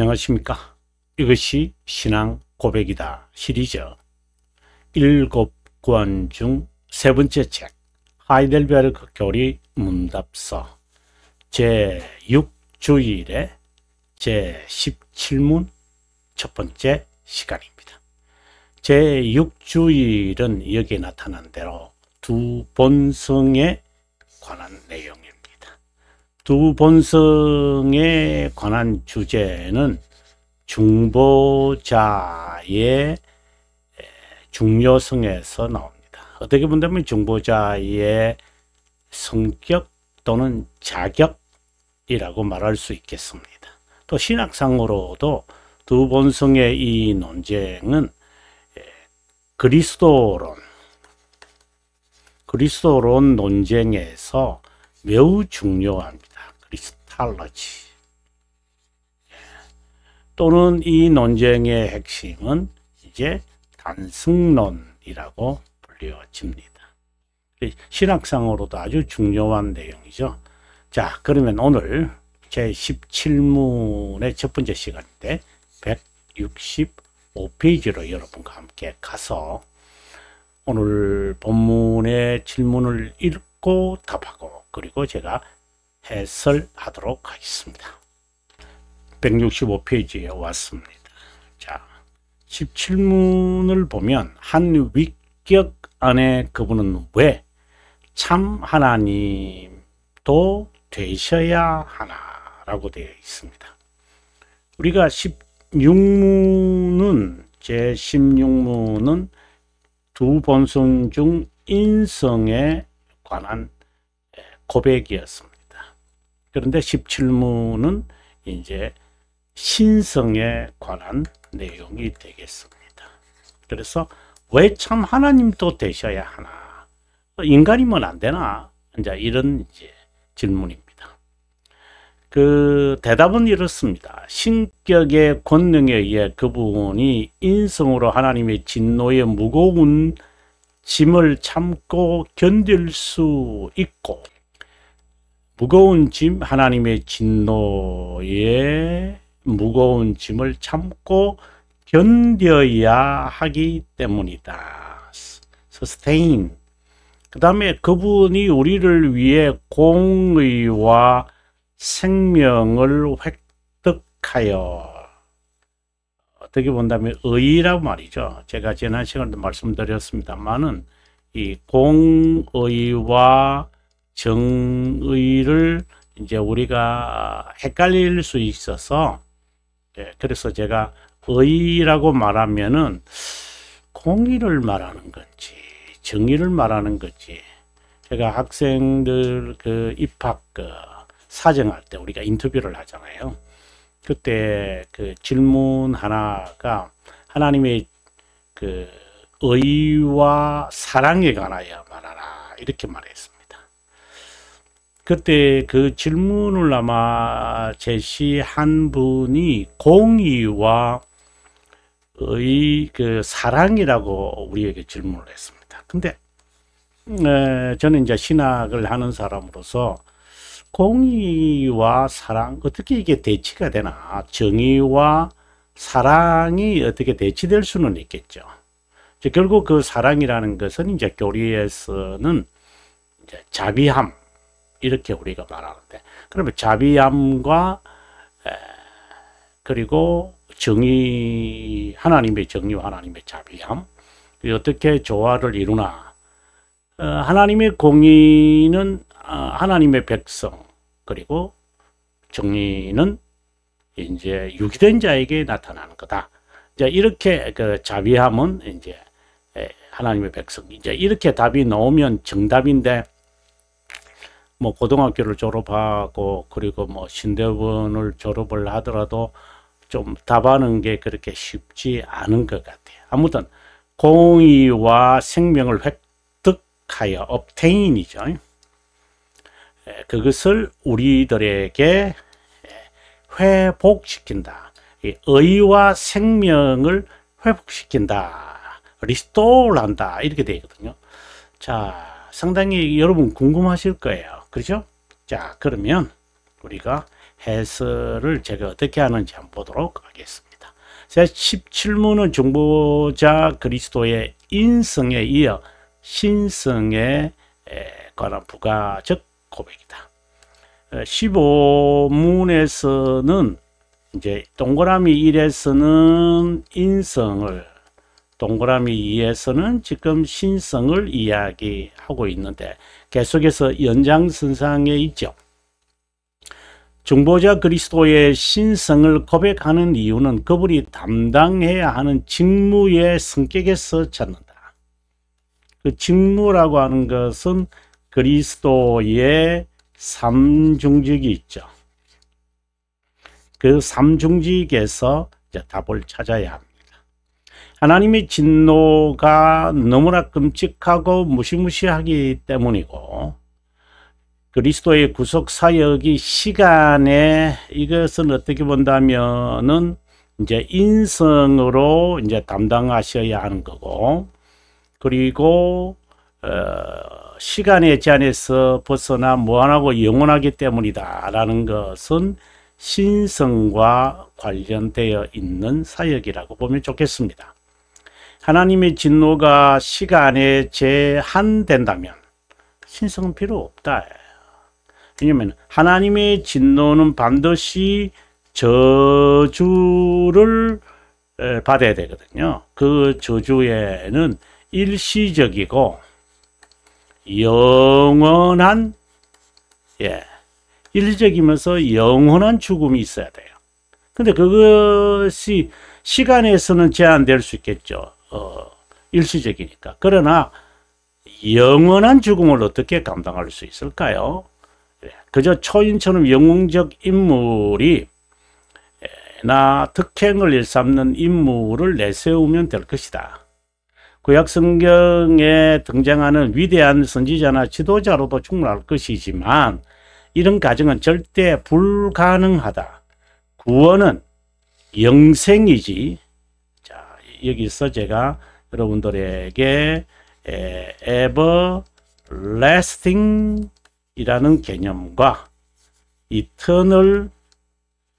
안녕하십니까. 이것이 신앙 고백이다 시리즈 7권 중 세 번째 책 하이델베르크 교리 문답서 제6주일의 제17문 첫 번째 시간입니다. 제6주일은 여기에 나타난 대로 두 본성에 관한 내용입니다. 두 본성에 관한 주제는 중보자의 중요성에서 나옵니다. 어떻게 본다면 중보자의 성격 또는 자격이라고 말할 수 있겠습니다. 또 신학상으로도 두 본성의 이 논쟁은 그리스도론 논쟁에서 매우 중요합니다. 크리스탈러지. 또는 이 논쟁의 핵심은 이제 단승론이라고 불려집니다. 신학상으로도 아주 중요한 내용이죠. 자, 그러면 오늘 제17문의 첫 번째 시간인데 165페이지로 여러분과 함께 가서 오늘 본문의 질문을 읽고 답하고 그리고 제가 해설하도록 하겠습니다. 165페이지에 왔습니다. 자, 17문을 보면 한 위격 안에 그분은 왜 참 하나님도 되셔야 하나라고 되어 있습니다. 우리가 16문은 제16문은 두 본성 중 인성에 관한 고백이었습니다. 그런데 17문은 이제 신성에 관한 내용이 되겠습니다. 그래서 왜 참 하나님도 되셔야 하나? 인간이면 안 되나? 이제 이런 이제 질문입니다. 그 대답은 이렇습니다. 신격의 권능에 의해 그분이 인성으로 하나님의 진노의 무거운 짐을 참고 견딜 수 있고, 무거운 짐, 하나님의 진노의 무거운 짐을 참고 견뎌야 하기 때문이다. sustain. 그 다음에 그분이 우리를 위해 공의와 생명을 획득하여, 어떻게 본다면 의라고 말이죠. 제가 지난 시간에도 말씀드렸습니다만은 이 공의와 정의를 이제 우리가 헷갈릴 수 있어서, 그래서 제가 의라고 말하면은 공의를 말하는 건지 정의를 말하는 건지, 제가 학생들 그 입학 사정할 때 우리가 인터뷰를 하잖아요. 그때 그 질문 하나가 하나님의 그 의와 사랑에 관하여 말하라 이렇게 말했습니다. 그때 그 질문을 아마 제시한 분이 공의와 의 그 사랑이라고 우리에게 질문을 했습니다. 근데 저는 이제 신학을 하는 사람으로서 공의와 사랑 어떻게 이게 대치가 되나, 정의와 사랑이 어떻게 대치될 수는 있겠죠. 이제 결국 그 사랑이라는 것은 이제 교리에서는 이제 자비함 이렇게 우리가 말하는데, 그러면 자비함과 그리고 정의, 하나님의 정의와 하나님의 자비함 어떻게 조화를 이루나. 하나님의 공의는 하나님의 백성, 그리고 정의는 이제 유기된 자에게 나타나는 거다. 이제 이렇게 그 자비함은 이제 하나님의 백성, 이제 이렇게 답이 나오면 정답인데, 뭐 고등학교를 졸업하고 그리고 뭐 신대원을 졸업을 하더라도 좀 답하는 게 그렇게 쉽지 않은 것 같아요. 아무튼 공의와 생명을 획득하여 obtain이죠. 그것을 우리들에게 회복시킨다. 의와 생명을 회복시킨다. 리스토어를 한다. 이렇게 되거든요. 자, 상당히 여러분 궁금하실 거예요. 그렇죠? 자, 그러면 우리가 해설을 제가 어떻게 하는지 한번 보도록 하겠습니다. 제17문은 중보자 그리스도의 인성에 이어 신성에 관한 부가적 고백이다. 15문에서는 이제 동그라미 1에서는 인성을, 동그라미 2에서는 지금 신성을 이야기하고 있는데 계속해서 연장선상에 있죠. 중보자 그리스도의 신성을 고백하는 이유는 그분이 담당해야 하는 직무의 성격에서 찾는다. 그 직무라고 하는 것은 그리스도의 삼중직이 있죠. 그 삼중직에서 이제 답을 찾아야 합니다. 하나님의 진노가 너무나 끔찍하고 무시무시하기 때문이고, 그리스도의 구속 사역이 시간에, 이것은 어떻게 본다면은 이제 인성으로 이제 담당하셔야 하는 거고, 그리고 시간의 제한에서 벗어나 무한하고 영원하기 때문이다 라는 것은 신성과 관련되어 있는 사역이라고 보면 좋겠습니다. 하나님의 진노가 시간에 제한된다면 신성은 필요 없다. 왜냐하면 하나님의 진노는 반드시 저주를 받아야 되거든요. 그 저주에는 일시적이고 영원한, 일시적이면서 영원한 죽음이 있어야 돼요. 근데 그것이 시간에서는 제한될 수 있겠죠. 일시적이니까. 그러나 영원한 죽음을 어떻게 감당할 수 있을까요? 그저 초인처럼 영웅적 인물이 나 득행을 일삼는 인물을 내세우면 될 것이다. 구약 성경에 등장하는 위대한 선지자나 지도자로도 충분할 것이지만 이런 가정은 절대 불가능하다. 구원은 영생이지. 자, 여기서 제가 여러분들에게 everlasting 이라는 개념과 eternal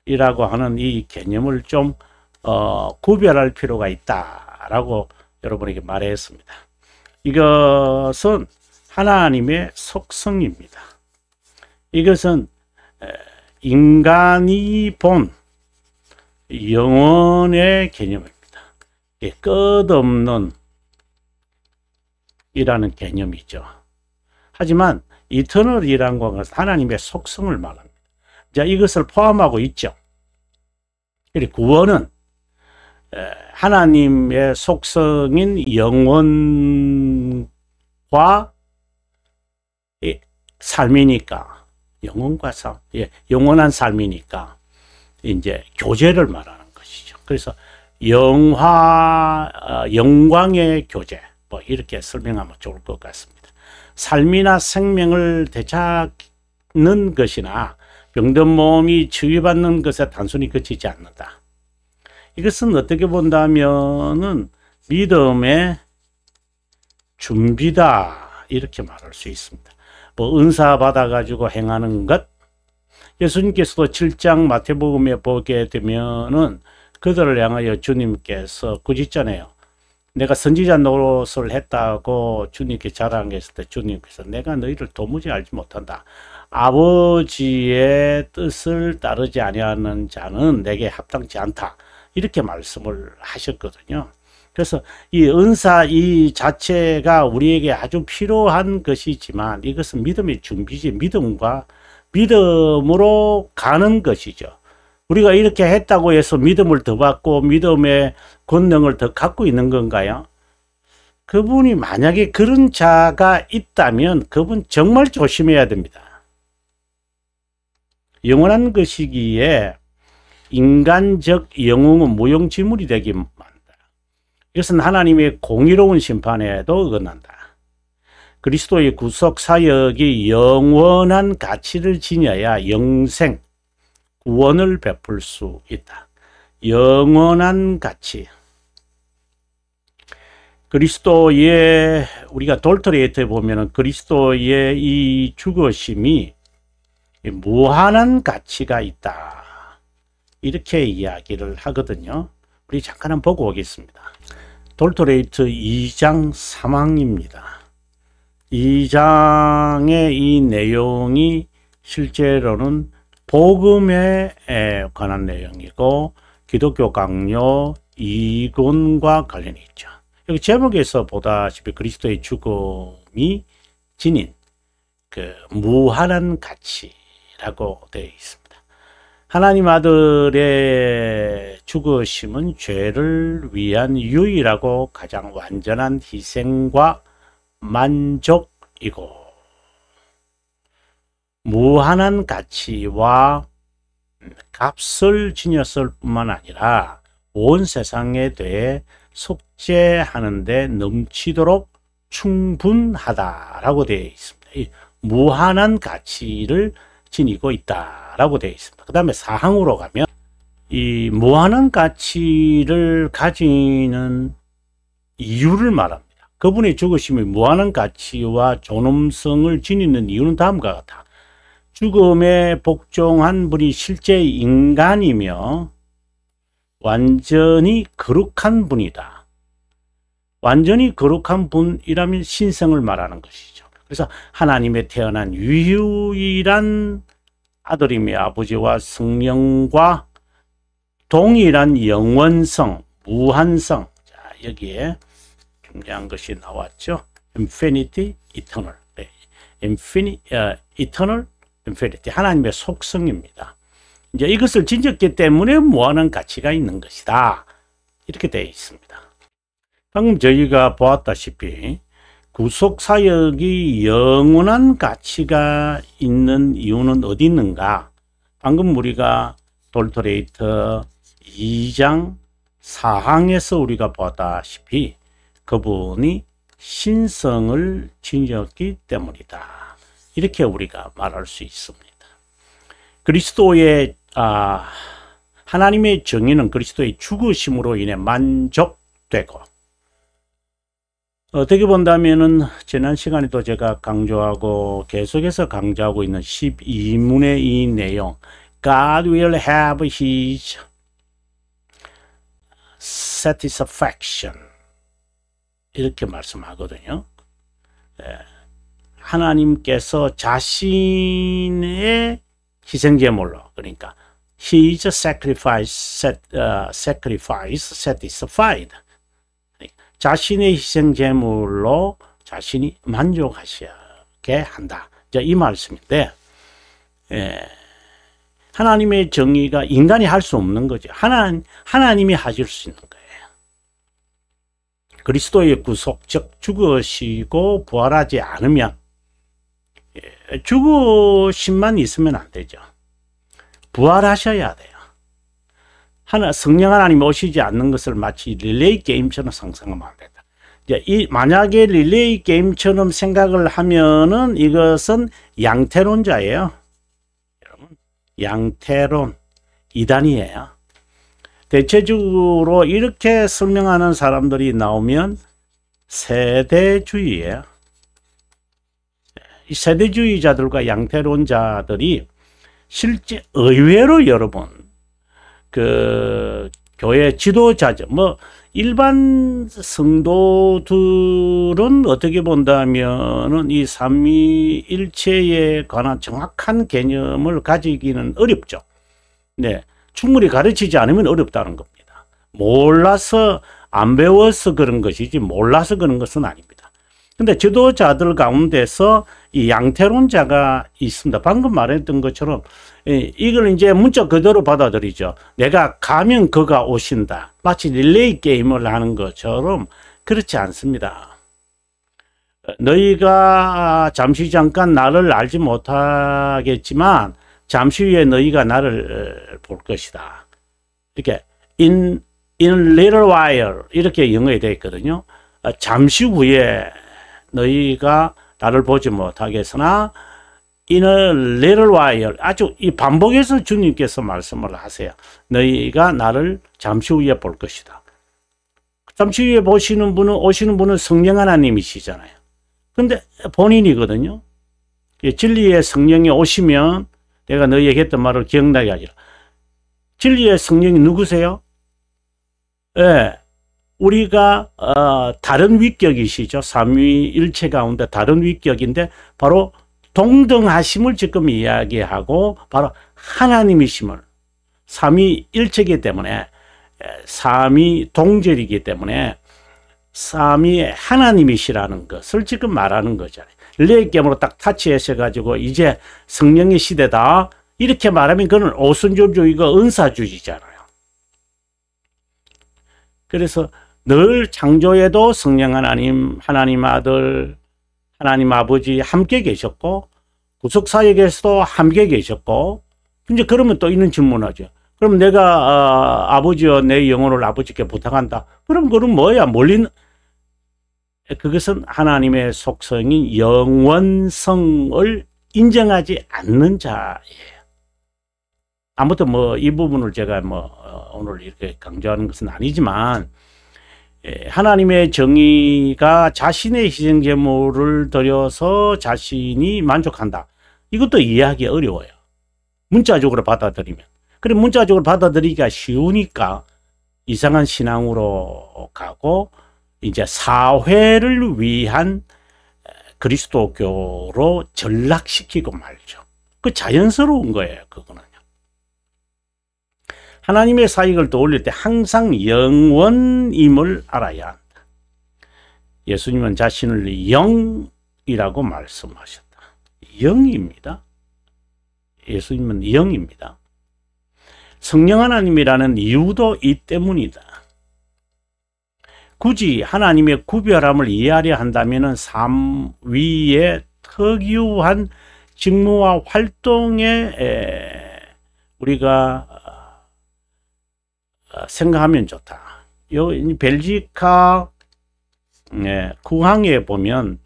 이라고 하는 이 개념을 좀 구별할 필요가 있다라고 여러분에게 말했습니다. 이것은 하나님의 속성입니다. 이것은 인간이 본 영혼의 개념입니다. 끝없는 이라는 개념이죠. 하지만 이터널이라는 것은 하나님의 속성을 말합니다. 자, 이것을 포함하고 있죠. 그리고 구원은 하나님의 속성인 영혼과 삶이니까, 영혼과 삶, 영원한 삶이니까 이제 교제를 말하는 것이죠. 그래서 영광의 교제, 뭐 이렇게 설명하면 좋을 것 같습니다. 삶이나 생명을 되찾는 것이나 병든 몸이 치유받는 것에 단순히 그치지 않는다. 이것은 어떻게 본다면은 믿음의 준비다 이렇게 말할 수 있습니다. 뭐 은사 받아가지고 행하는 것, 예수님께서도 7장 마태복음에 보게 되면은 그들을 향하여 주님께서 꾸짖잖아요. 내가 선지자 노릇을 했다고 주님께 자랑했을 때 주님께서 내가 너희를 도무지 알지 못한다. 아버지의 뜻을 따르지 아니하는 자는 내게 합당치 않다. 이렇게 말씀을 하셨거든요. 그래서 이 은사 이 자체가 우리에게 아주 필요한 것이지만 이것은 믿음의 준비지, 믿음으로 가는 것이죠. 우리가 이렇게 했다고 해서 믿음을 더 받고 믿음의 권능을 더 갖고 있는 건가요? 그분이 만약에 그런 자가 있다면 그분 정말 조심해야 됩니다. 영원한 것이기에 인간적 영웅은 무용지물이 되기 만다. 이것은 하나님의 공의로운 심판에도 어긋난다. 그리스도의 구속 사역이 영원한 가치를 지녀야 영생, 구원을 베풀 수 있다. 영원한 가치. 그리스도의, 우리가 돌토레이트에 보면은 그리스도의 이 죽으심이 무한한 가치가 있다. 이렇게 이야기를 하거든요. 우리 잠깐 한번 보고 오겠습니다. 돌토레이트 2장 3항입니다. 2장의 이 내용이 실제로는 복음에 관한 내용이고 기독교 강요 2권과 관련이 있죠. 여기 제목에서 보다시피 그리스도의 죽음이 지닌 그 무한한 가치라고 되어 있습니다. 하나님 아들의 죽으심은 죄를 위한 유일하고 가장 완전한 희생과 만족이고 무한한 가치와 값을 지녔을 뿐만 아니라 온 세상에 대해 속죄하는 데 넘치도록 충분하다라고 되어 있습니다. 이 무한한 가치를 지니고 있다라고 되어 있습니다. 그 다음에 사항으로 가면 이 무한한 가치를 가지는 이유를 말합니다. 그분의 죽으심이 무한한 가치와 존엄성을 지니는 이유는 다음과 같다. 죽음에 복종한 분이 실제 인간이며 완전히 거룩한 분이다. 완전히 거룩한 분이라면 신성을 말하는 것이죠. 그래서 하나님의 태어난 유일한 아들이며 아버지와 성령과 동일한 영원성, 무한성. 자, 여기에 중요한 것이 나왔죠. infinity, eternal. eternal, infinity. 하나님의 속성입니다. 이제 이것을 지녔기 때문에 무한한 가치가 있는 것이다. 이렇게 되어 있습니다. 방금 저희가 보았다시피 구속사역이 영원한 가치가 있는 이유는 어디 있는가? 방금 우리가 돌토레이터 2장 4항에서 우리가 보았다시피 그분이 신성을 지녔기 때문이다. 이렇게 우리가 말할 수 있습니다. 그리스도의 하나님의 정의는 그리스도의 죽으심으로 인해 만족되고 어떻게 본다면은 지난 시간에도 제가 강조하고 계속해서 강조하고 있는 12문의 이 내용 God will have his satisfaction 이렇게 말씀하거든요. 하나님께서 자신의 희생제물로 그러니까 his sacrifice satisfied 자신의 희생제물로 자신이 만족하시게 한다. 이 말씀인데 하나님의 정의가 인간이 할 수 없는 거죠. 하나님이 하실 수 있는 거예요. 그리스도의 구속, 즉 죽으시고 부활하지 않으면 죽으심만 있으면 안 되죠. 부활하셔야 돼요. 성령 하나님이 오시지 않는 것을 마치 릴레이 게임처럼 상상하면 안 된다. 만약에 릴레이 게임처럼 생각을 하면은 이것은 양태론자예요. 여러분, 양태론 이단이에요. 대체적으로 이렇게 설명하는 사람들이 나오면 세대주의예요. 이 세대주의자들과 양태론자들이 실제 의외로 여러분 그 교회 지도자죠. 일반 성도들은 어떻게 본다면은 이 삼위일체에 관한 정확한 개념을 가지기는 어렵죠. 네, 충분히 가르치지 않으면 어렵다는 겁니다. 몰라서 안 배워서 그런 것이지 몰라서 그런 것은 아닙니다. 근데 지도자들 가운데서 이 양태론자가 있습니다. 방금 말했던 것처럼 이걸 이제 문자 그대로 받아들이죠. 내가 가면 그가 오신다. 마치 릴레이 게임을 하는 것처럼 그렇지 않습니다. 너희가 잠깐 나를 알지 못하겠지만 잠시 후에 너희가 나를 볼 것이다. 이렇게 in little while 이렇게 영어에 되어 있거든요. 잠시 후에 너희가 나를 보지 못하겠으나 in a little while 아주 이 반복해서 주님께서 말씀을 하세요. 너희가 나를 잠시 후에 볼 것이다. 잠시 후에 오시는 분은 성령 하나님이시잖아요. 근데 본인이거든요. 진리의 성령이 오시면 내가 너희에게 했던 말을 기억나게 하리라. 진리의 성령이 누구세요? 예, 우리가 다른 위격이시죠. 삼위일체 가운데 다른 위격인데 바로 동등하심을 지금 이야기하고 바로 하나님이심을, 삼위일체이기 때문에, 삼위 동절이기 때문에 삼위 하나님이시라는 것을 지금 말하는 거잖아요. 레이겜으로 딱 타치하셔가지고 이제 성령의 시대다 이렇게 말하면 그건 오순절주의가 은사주의잖아요. 그래서 늘 창조에도 성령 하나님, 하나님 아들, 하나님 아버지 함께 계셨고, 구속사역에서도 함께 계셨고, 이제 그러면 또 이런 질문하죠. 그럼 내가 아버지여 내 영혼을 아버지께 부탁한다. 그럼 그건 뭐야? 그것은 하나님의 속성인 영원성을 인정하지 않는 자예요. 아무튼 뭐 이 부분을 제가 오늘 이렇게 강조하는 것은 아니지만, 하나님의 정의가 자신의 희생 제물을 드려서 자신이 만족한다. 이것도 이해하기 어려워요. 문자적으로 받아들이면. 그럼 문자적으로 받아들이기가 쉬우니까 이상한 신앙으로 가고 이제 사회를 위한 그리스도교로 전락시키고 말죠. 그 자연스러운 거예요, 그거는. 하나님의 사역을 떠올릴 때 항상 영원임을 알아야 한다. 예수님은 자신을 영이라고 말씀하셨다. 영입니다. 예수님은 영입니다. 성령 하나님이라는 이유도 이 때문이다. 굳이 하나님의 구별함을 이해하려 한다면 삼위의 특유한 직무와 활동에 우리가 생각하면 좋다. 요 벨기카 국항에 보면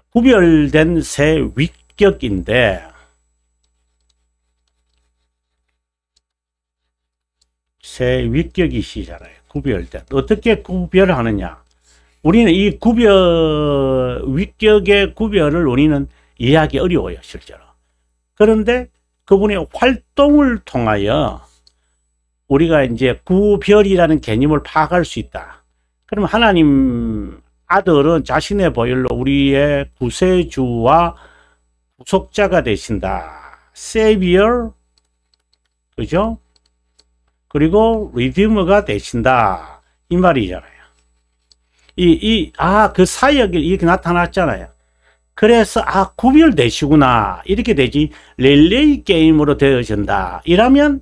구별된 세 위격인데, 세 위격이시잖아요. 구별된. 어떻게 구별하느냐? 우리는 이 위격의 구별을 우리는 이해하기 어려워요, 실제로. 그런데 그분의 활동을 통하여 우리가 이제 구별이라는 개념을 파악할 수 있다. 그럼 하나님 아들은 자신의 보혈로 우리의 구세주와 구속자가 되신다. Savior, 그죠? 그리고 Redeemer가 되신다. 이 말이잖아요. 그 사역이 이렇게 나타났잖아요. 그래서, 구별되시구나. 이렇게 되지. 릴레이 게임으로 되어진다. 이러면,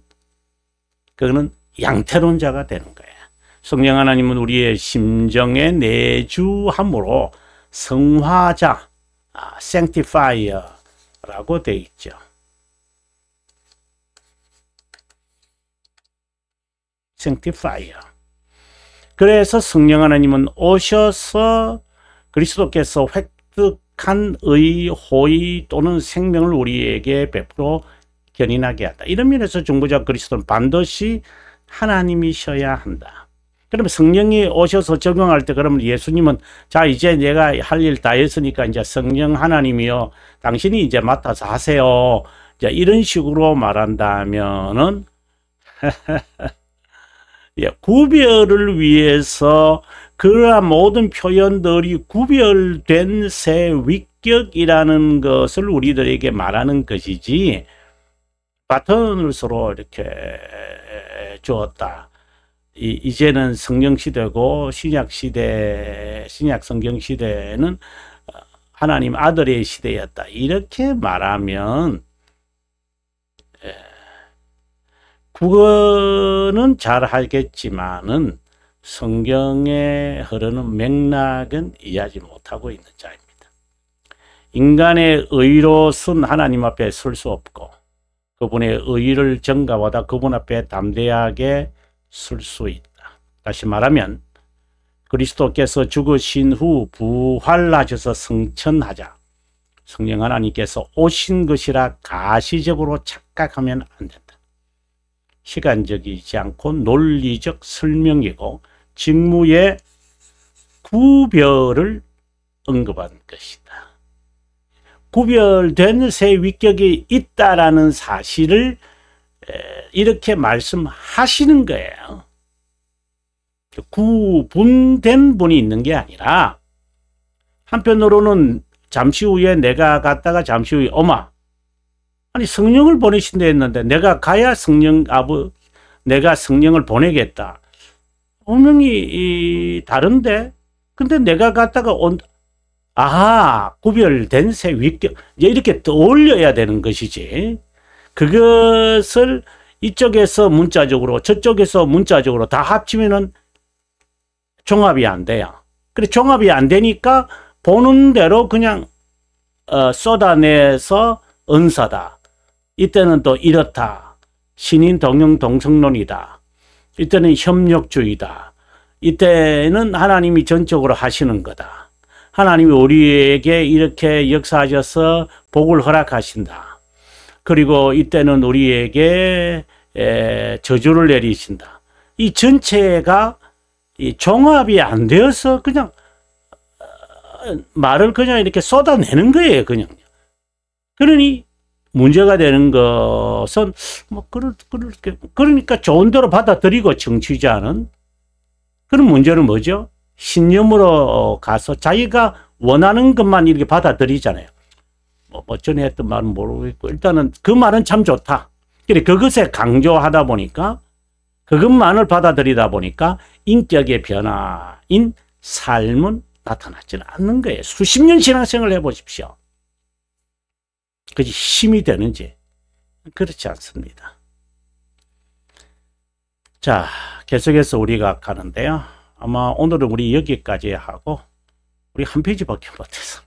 그거는 양태론자가 되는 거예요. 성령 하나님은 우리의 심정에 내주함으로 성화자, sanctifier라고 되어 있죠. sanctifier. 그래서 성령 하나님은 오셔서 그리스도께서 획득한 의, 호의 또는 생명을 우리에게 베풀어 견인하게 한다. 이런 면에서 중보자 그리스도는 반드시 하나님이셔야 한다. 그러면 성령이 오셔서 적용할 때 그러면 예수님은 자 이제 내가 할 일 다 했으니까 이제 성령 하나님이요 당신이 이제 맡아서 하세요. 이제 이런 식으로 말한다면은 구별을 위해서 그러한 모든 표현들이 구별된 새 위격이라는 것을 우리들에게 말하는 것이지, 바톤을 서로 이렇게 주었다. 이제는 성령 시대고 신약 성경 시대는 하나님 아들의 시대였다. 이렇게 말하면 국어는 잘 하겠지만은 성경에 흐르는 맥락은 이해하지 못하고 있는 자입니다. 인간의 의로선 하나님 앞에 설 수 없고 그분의 의를 전가받아 그분 앞에 담대하게 설 수 있다. 다시 말하면 그리스도께서 죽으신 후 부활하셔서 성천하자. 성령 하나님께서 오신 것이라 가시적으로 착각하면 안 된다. 시간적이지 않고 논리적 설명이고 직무의 구별을 언급한 것이다. 구별된 새 위격이 있다라는 사실을 이렇게 말씀하시는 거예요. 구분된 분이 있는 게 아니라, 한편으로는 잠시 후에 내가 갔다가 잠시 후에 엄마, 아니 성령을 보내신다 했는데 내가 가야 내가 성령을 보내겠다. 분명히 다른데, 근데 내가 갔다가 아하, 구별된 새 위격, 이렇게 떠올려야 되는 것이지. 그것을 이쪽에서 문자적으로 저쪽에서 문자적으로 다 합치면은 종합이 안 돼요. 그래, 종합이 안 되니까 보는 대로 그냥 쏟아내서 은사다. 이때는 또 이렇다. 신인 동영 동성론이다. 이때는 협력주의다. 이때는 하나님이 전적으로 하시는 거다. 하나님이 우리에게 이렇게 역사하셔서 복을 허락하신다. 그리고 이때는 우리에게 저주를 내리신다. 이 전체가 이 종합이 안 되어서 그냥 말을 그냥 이렇게 쏟아내는 거예요, 그냥. 그러니 문제가 되는 것은 그러니까 좋은 대로 받아들이고, 정치자는 그런 문제는 뭐죠? 신념으로 가서 자기가 원하는 것만 이렇게 받아들이잖아요. 뭐 전에 했던 말은 모르겠고, 일단은 그 말은 참 좋다. 그래, 그것에 강조하다 보니까, 그것만을 받아들이다 보니까 인격의 변화인 삶은 나타나지는 않는 거예요. 수십 년 신앙생활을 해보십시오. 그것이 힘이 되는지. 그렇지 않습니다. 자, 계속해서 우리가 가는데요. 아마 오늘은 우리 여기까지 하고, 우리 한 페이지밖에 못해서.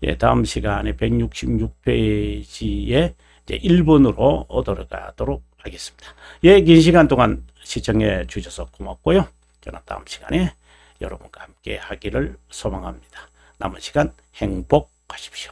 예, 다음 시간에 166페이지에 이제 1번으로 들어가도록 하겠습니다. 예, 긴 시간 동안 시청해 주셔서 고맙고요. 저는 다음 시간에 여러분과 함께 하기를 소망합니다. 남은 시간 행복하십시오.